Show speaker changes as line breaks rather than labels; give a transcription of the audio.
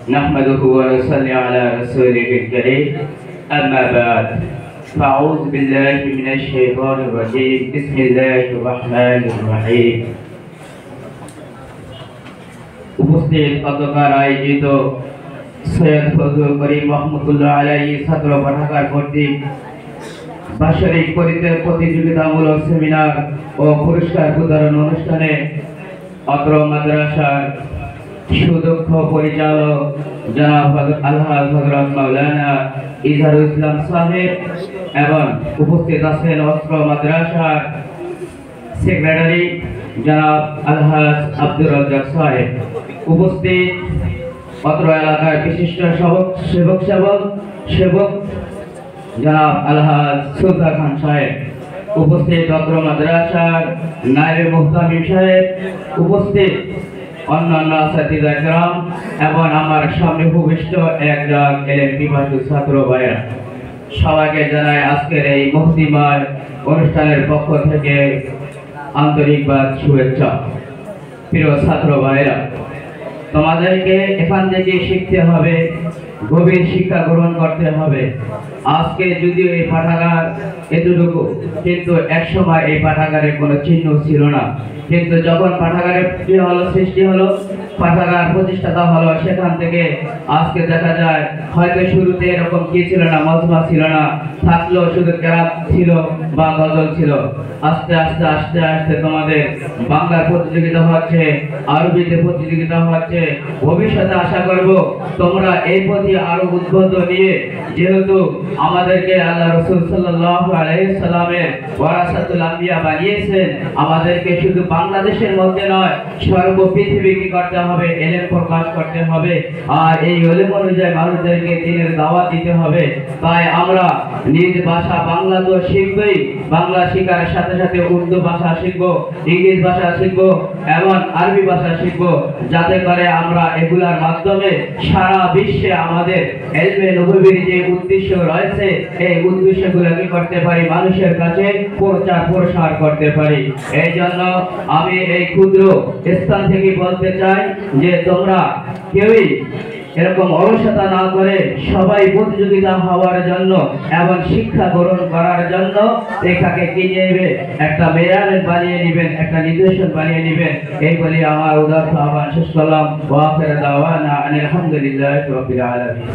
نحمده ونصلي على رسوله الكريم أما بعد فأعوذ بالله من الشيطان الرجيم بسم الله الرحمن الرحيم উপস্থিত অধ্যক্ষার আয়োজিত সৈয়দ ফজলুল করিম রহমতুল্লাহ আলাইহি ছাত্র পাঠাগার কর্তৃক বাৎসরিক প্রতিযোগিতামূলক সেমিনার ও পুরস্কার বিতরণ অনুষ্ঠানে অত্র মাদ্রাসার সুদক্ষ পরিচালক জনাব আলহাজ হযরত মাওলানা ইজহারুল ইসলাম সাহেব এবং উপস্থিত আছেন অত্র মাদ্রাসার সেক্রেটারি জনাব আলহাজ আব্দুর রাজ্জাক সাহেব, উপস্থিত অত্র এলাকার বিশিষ্ট সেবক জনাব আলহাজ সুলতান খান সাহেব, উপস্থিত অত্র মাদ্রাসার নায়েবে মুহতামিম সাহেব, উপস্থিত অন্যান্য আসাতিজা کرام এবং আমার সামনে উপবিষ্ট একজন এলএম পিপাসু ছাত্র ভাইরা, সবাইকে জানাই আজকের এই মুক্তিময় অনুষ্ঠানের পক্ষ থেকে আন্তরিকবাদ শুভেচ্ছা। প্রিয় ছাত্র ভাইরা, তোমাদেরকে এখান থেকে শিখতে হবে, গভীর শিক্ষা গ্রহণ করতে হবে। আজকে যদিও এই পাঠাগার এতটুকু, কিন্তু একসময় এই পাঠাগারের কোনো চিহ্ন ছিল না। কিন্তু যখন পাঠাগারের সৃষ্টি হলো, পাঠাগার প্রতিষ্ঠাতা হলো, সেখান থেকে আজকে দেখা যায় হয়তো শুরুতে এরকম কি ছিল না, মজমা ছিল না, থাকলেও শুধু কেরাত ছিল বা গজল ছিল। আস্তে আস্তে আস্তে আস্তে তোমাদের বাংলার প্রতিযোগিতা হচ্ছে, আরবিতে প্রতিযোগিতা হচ্ছে। ভবিষ্যতে আশা করব তোমরা এই প্রতি আরো উদ্বুদ্ধ নিয়ে, যেহেতু আমাদেরকে আল্লাহ রাসূল সাল্লাল্লাহু আলাইহি সাল্লামের ওয়ারাসাতুল আম্বিয়া বানিয়েছেন, আমাদেরকে শুধু বাংলাদেশের মধ্যে নয়, সর্ব পৃথিবী কি করতে হবে, এলেম প্রকাশ করতে হবে। আর এই এলেম অনুযায়ী মানুষদেরকে দ্বীনের দাওয়াত দিতে হবে। তাই আমরা নিজ ভাষা বাংলা তো শিখবই, বাংলা শেখার সাথে সাথে উর্দু ভাষা শিখবো, ইংলিশ ভাষা শিখবো এবং আরবি ভাষা শিখবো, যাতে করে আমরা এগুলার মাধ্যমে সারা বিশ্বে আমাদের ইলমে নববীর যে উদ্দেশ্য রয়েছে, এই উদ্দেশ্যগুলো কি করতে পারি, মানুষের কাছে প্রসার করতে পারি। এই জন্য আমি এই ক্ষুদ্র স্থান থেকে বলতে চাই যে তোমরা কেউই এরকম অলসতা না করে সবাই প্রতিযোগিতা হওয়ার জন্য এবং শিক্ষা গ্রহণ করার জন্য এটাকে কি নেবে, একটা মেয়াদ বানিয়ে নেবেন, একটা নির্দেশন বানিয়ে নেবেন। এই বলে আমার উদাত্ত আহ্বান শেষ করলাম। ওয়া আখিরু দাওয়ানা আলহামদুলিল্লাহি রাব্বিল আলামিন।